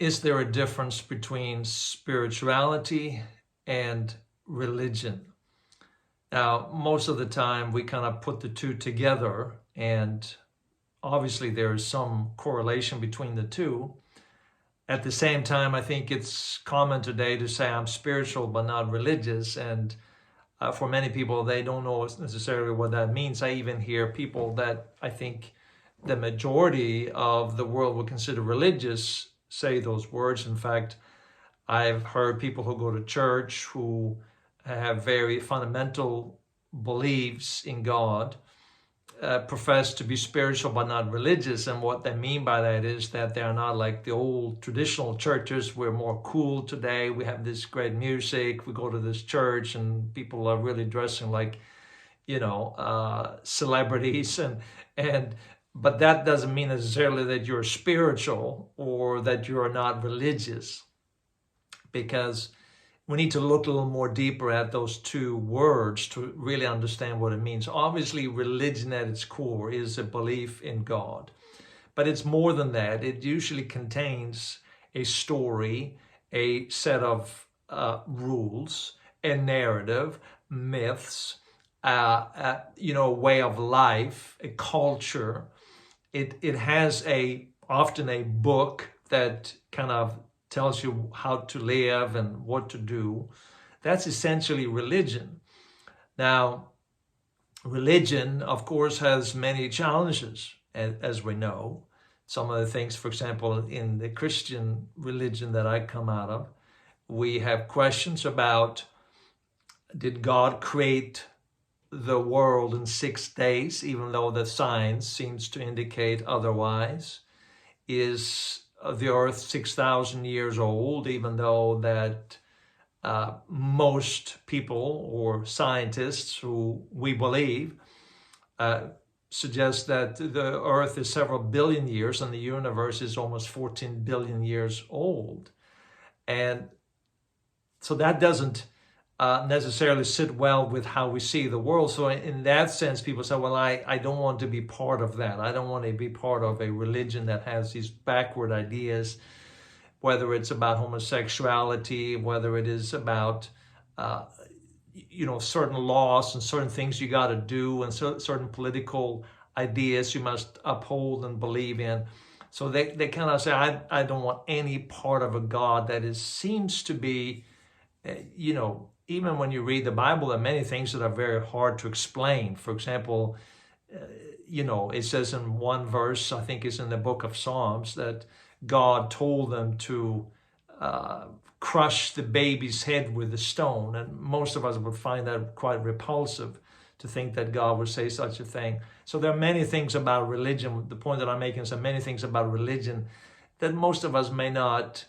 is there a difference between spirituality and religion? Now, most of the time we kind of put the two together, and obviously there is some correlation between the two. At the same time, I think it's common today to say I'm spiritual but not religious, and for many people, they don't know necessarily what that means. I even hear people that I think the majority of the world would consider religious say those words. In fact, I've heard people who go to church who have very fundamental beliefs in God profess to be spiritual but not religious, and what they mean by that is that they are not like the old traditional churches. We're more cool today, we have this great music, we go to this church and people are really dressing like, you know, celebrities, and but that doesn't mean necessarily that you're spiritual or that you're not religious, because we need to look a little more deeper at those two words to really understand what it means. Obviously, religion at its core is a belief in God, but it's more than that. It usually contains a story, a set of rules, a narrative, myths, you know, a way of life, a culture. It has often a book that kind of tells you how to live and what to do. That's essentially religion. Now, religion, of course, has many challenges, as we know. Some of the things, for example, in the Christian religion that I come out of, we have questions about, did God create the world in 6 days, even though the science seems to indicate otherwise? Is the earth 6,000 years old, even though that most people or scientists who we believe suggest that the earth is several billion years and the universe is almost 14 billion years old. And so that doesn't necessarily sit well with how we see the world. So in that sense, people say, well, I don't want to be part of that. I don't want to be part of a religion that has these backward ideas, whether it's about homosexuality, whether it is about, you know, certain laws and certain things you got to do, and certain political ideas you must uphold and believe in. So they kind of say, I don't want any part of a God that seems to be, you know, even when you read the Bible, there are many things that are very hard to explain. For example, you know, it says in one verse, I think it's in the book of Psalms, that God told them to crush the baby's head with a stone. And most of us would find that quite repulsive, to think that God would say such a thing. So there are many things about religion. The point that I'm making is there are many things about religion that most of us may not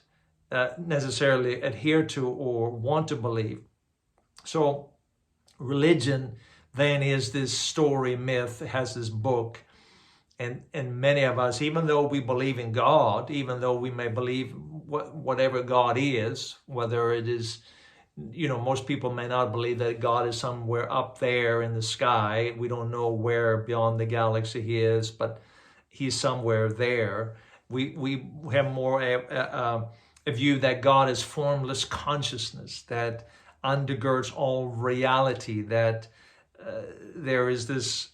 necessarily adhere to or want to believe. So religion then is this story, myth, has this book, and many of us, even though we believe in God, even though we may believe whatever God is, whether it is, you know, most people may not believe that God is somewhere up there in the sky. We don't know where beyond the galaxy he is, but he's somewhere there. We have more a view that God is formless consciousness that undergirds all reality, that there is this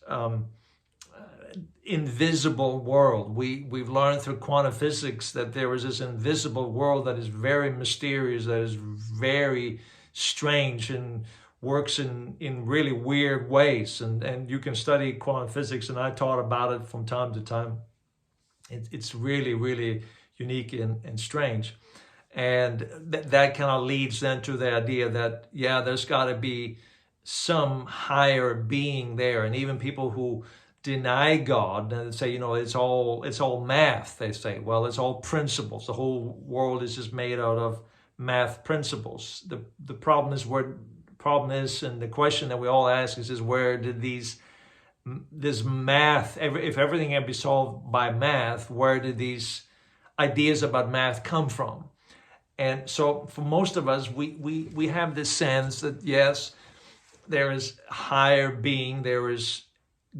invisible world. We've learned through quantum physics that there is this invisible world that is very mysterious, that is very strange and works in really weird ways. And you can study quantum physics, and I taught about it from time to time. It's really, really unique and strange. And that kind of leads then to the idea that, yeah, there's got to be some higher being there. And even people who deny God and say, you know, it's all math, they say, well, it's all principles. The whole world is just made out of math principles. The problem is, and the question that we all ask is where did this math, if everything can be solved by math, where did these ideas about math come from? And so for most of us, we have this sense that, yes, there is higher being, there is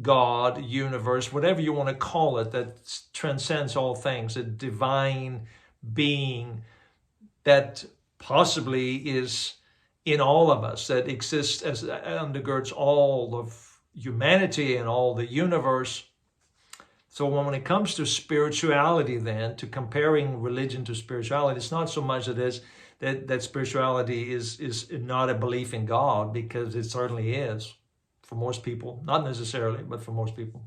God, universe, whatever you want to call it, that transcends all things, a divine being that possibly is in all of us, that exists as undergirds all of humanity and all the universe. So when it comes to spirituality, then, to comparing religion to spirituality, it's not so much that spirituality is not a belief in God, because it certainly is for most people, not necessarily, but for most people.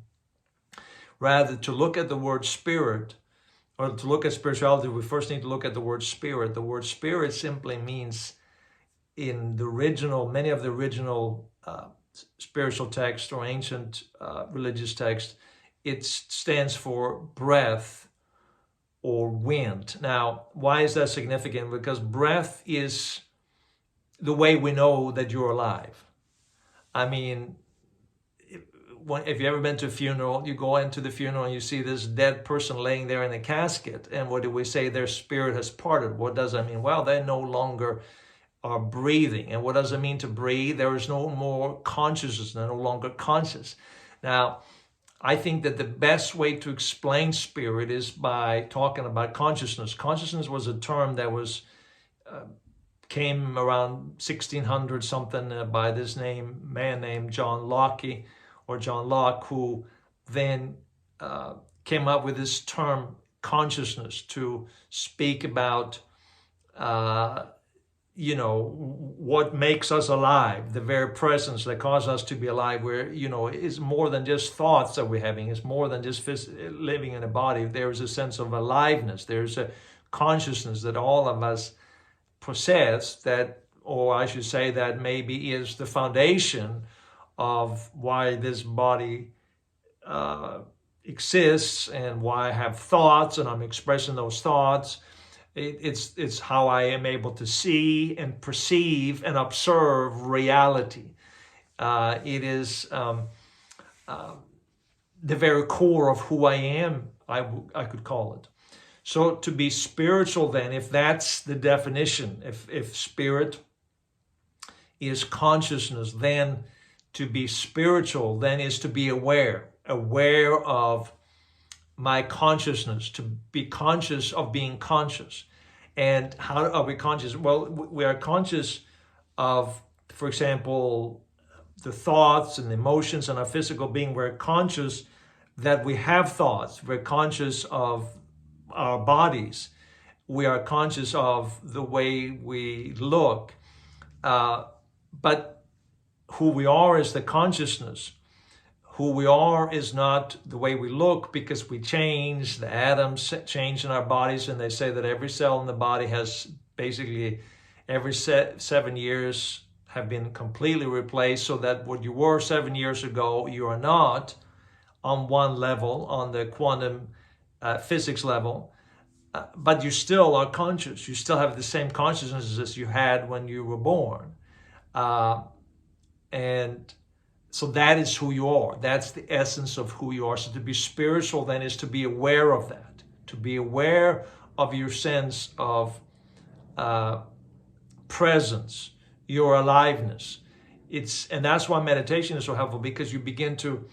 Rather, to look at the word spirit, or to look at spirituality, we first need to look at the word spirit. The word spirit simply means, in the original, many of the original spiritual texts or ancient religious texts, it stands for breath or wind. Now, why is that significant? Because breath is the way we know that you're alive. I mean, if you've ever been to a funeral, you go into the funeral and you see this dead person laying there in a casket, and what do we say? Their spirit has parted. What does that mean? Well, they no longer are breathing. And what does it mean to breathe? There is no more consciousness. They're no longer conscious. Now, I think that the best way to explain spirit is by talking about consciousness. Consciousness was a term that came around 1600 something by this man named John Locke, who then came up with this term consciousness to speak about what makes us alive, the very presence that causes us to be alive, where, is more than just thoughts that we're having. It's more than just living in a body. There's a sense of aliveness. There's a consciousness that all of us possess, that, or I should say, that maybe is the foundation of why this body exists, and why I have thoughts and I'm expressing those thoughts. It's how I am able to see and perceive and observe reality. It is the very core of who I am, I could call it. So to be spiritual, then, if that's the definition, if spirit is consciousness, then to be spiritual then is to be aware of my consciousness, to be conscious of being conscious. And how are we conscious? Well, we are conscious of, for example, the thoughts and emotions and our physical being. We're conscious that we have thoughts. We're conscious of our bodies. We are conscious of the way we look. But who we are is the consciousness. Who we are is not the way we look, because we change. The atoms change in our bodies, and they say that every cell in the body has basically every 7 years have been completely replaced, so that what you were 7 years ago, you are not on one level, on the quantum physics level, but you still are conscious. You still have the same consciousness as you had when you were born. And so that is who you are. That's the essence of who you are. So to be spiritual then is to be aware of that, to be aware of your sense of presence, your aliveness. And that's why meditation is so helpful, because you begin to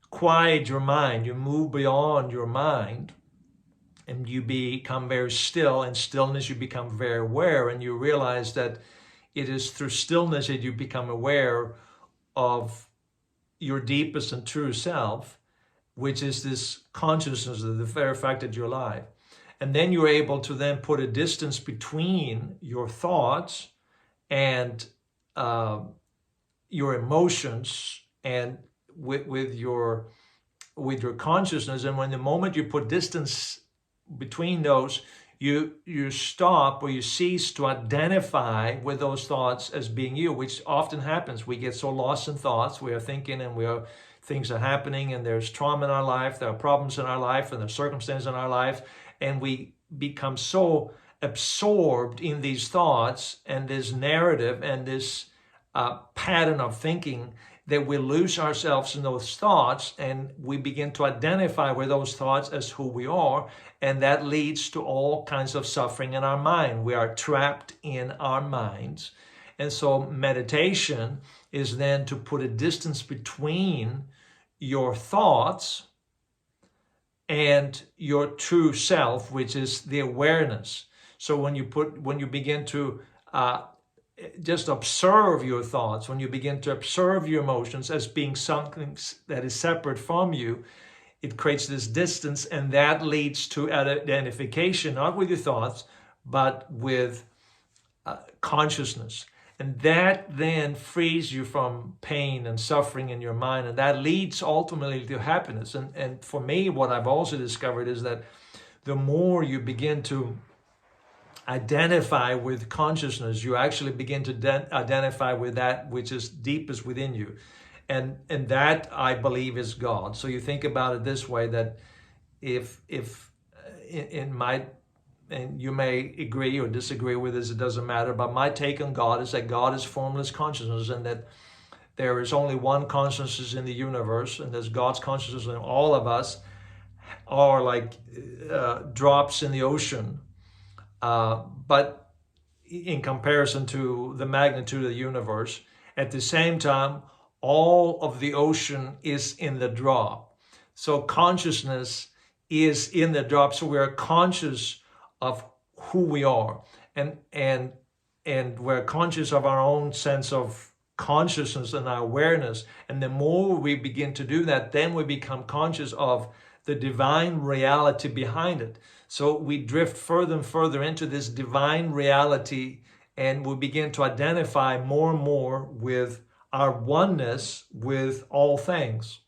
quiet your mind. You move beyond your mind, and you become very still. In stillness, you become very aware, and you realize that it is through stillness that you become aware of your deepest and true self, which is this consciousness of the very fact that you're alive. And then you're able to then put a distance between your thoughts and your emotions, and with your consciousness. And when the moment you put distance between those, you stop, or you cease to identify with those thoughts as being you, which often happens. We get so lost in thoughts. We are thinking, and things are happening, and there's trauma in our life, there are problems in our life, and there's circumstances in our life, and we become so absorbed in these thoughts and this narrative and this pattern of thinking that we lose ourselves in those thoughts, and we begin to identify with those thoughts as who we are, and that leads to all kinds of suffering in our mind. We are trapped in our minds. And so meditation is then to put a distance between your thoughts and your true self, which is the awareness. So when you begin to just observe your thoughts, when you begin to observe your emotions as being something that is separate from you, it creates this distance, and that leads to identification, not with your thoughts, but with consciousness. And that then frees you from pain and suffering in your mind, and that leads ultimately to happiness. And for me, what I've also discovered is that the more you begin to identify with consciousness, you actually begin to identify with that which is deepest within you. And that, I believe, is God. So you think about it this way, that if in my, and you may agree or disagree with this, it doesn't matter, but my take on God is that God is formless consciousness, and that there is only one consciousness in the universe, and there's God's consciousness, and all of us are like drops in the ocean. But in comparison to the magnitude of the universe, at the same time, all of the ocean is in the drop. So consciousness is in the drop. So we are conscious of who we are, and we're conscious of our own sense of consciousness and our awareness. And the more we begin to do that, then we become conscious of the divine reality behind it. So we drift further and further into this divine reality, and we begin to identify more and more with our oneness with all things.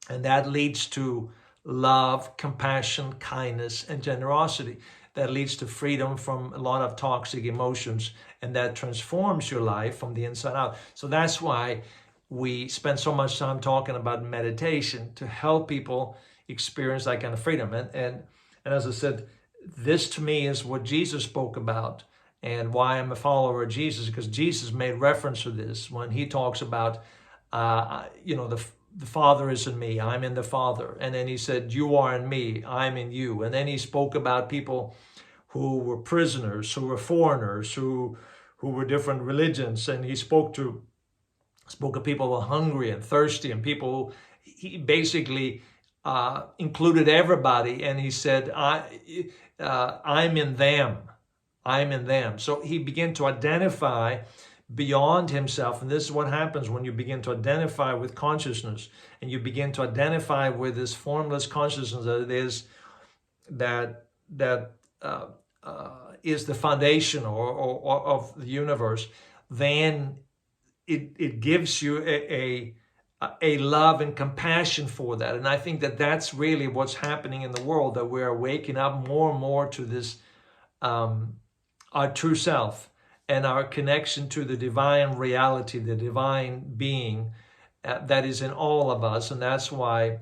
And that leads to love, compassion, kindness, and generosity. That leads to freedom from a lot of toxic emotions, and that transforms your life from the inside out. So that's why we spend so much time talking about meditation, to help people experience that kind of freedom. And as I said, this to me is what Jesus spoke about, and why I'm a follower of Jesus, because Jesus made reference to this when he talks about, the Father is in me, I'm in the Father. And then he said, you are in me, I'm in you. And then he spoke about people who were prisoners, who were foreigners, who were different religions. And he spoke of people who were hungry and thirsty, and people, he basically included everybody. And he said, I'm in them. I'm in them. So he began to identify beyond himself. And this is what happens when you begin to identify with consciousness, and you begin to identify with this formless consciousness that it is, that is the foundation or of the universe. Then it gives you a love and compassion for that. And I think that that's really what's happening in the world, that we are waking up more and more to this, our true self, and our connection to the divine reality, the divine being that is in all of us. And that's why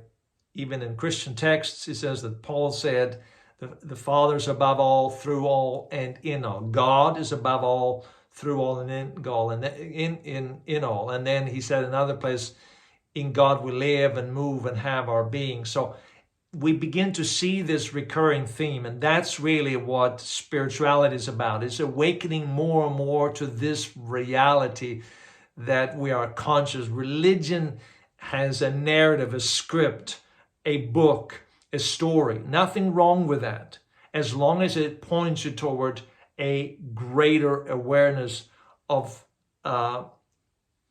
even in Christian texts, it says that Paul said, the Father is above all, through all, and in all. God is above all, through all, and in all. And in all. And then he said in another place, in God we live and move and have our being. So we begin to see this recurring theme, and that's really what spirituality is about. It's awakening more and more to this reality that we are conscious. Religion has a narrative, a script, a book, a story. Nothing wrong with that, as long as it points you toward a greater awareness of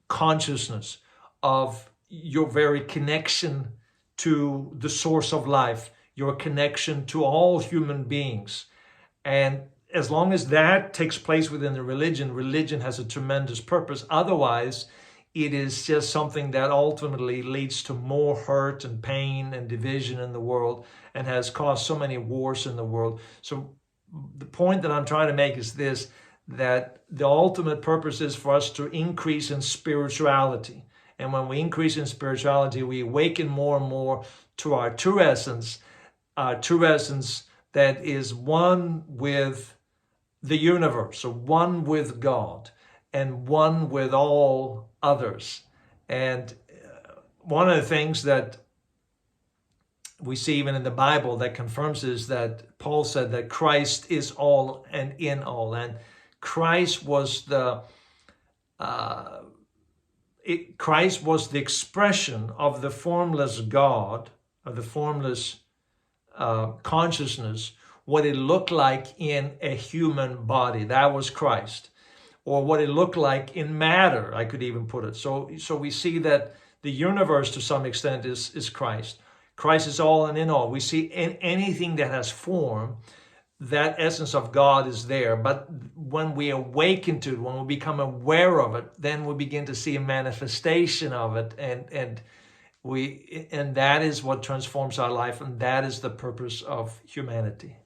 consciousness, of your very connection to the source of life, your connection to all human beings. And as long as that takes place within the religion has a tremendous purpose. Otherwise, it is just something that ultimately leads to more hurt and pain and division in the world, and has caused so many wars in the world. So the point that I'm trying to make is this, that the ultimate purpose is for us to increase in spirituality. And when we increase in spirituality, we awaken more and more to our true essence that is one with the universe, so one with God, and one with all others. And one of the things that we see even in the Bible that confirms is that Paul said that Christ is all and in all. And Christ was Christ was the expression of the formless God, of the formless consciousness, what it looked like in a human body. That was Christ. Or what it looked like in matter, I could even put it. So we see that the universe to some extent is Christ. Christ is all and in all. We see in anything that has form, that essence of God is there. But when we awaken to it, when we become aware of it, then we begin to see a manifestation of it, and that is what transforms our life, and that is the purpose of humanity.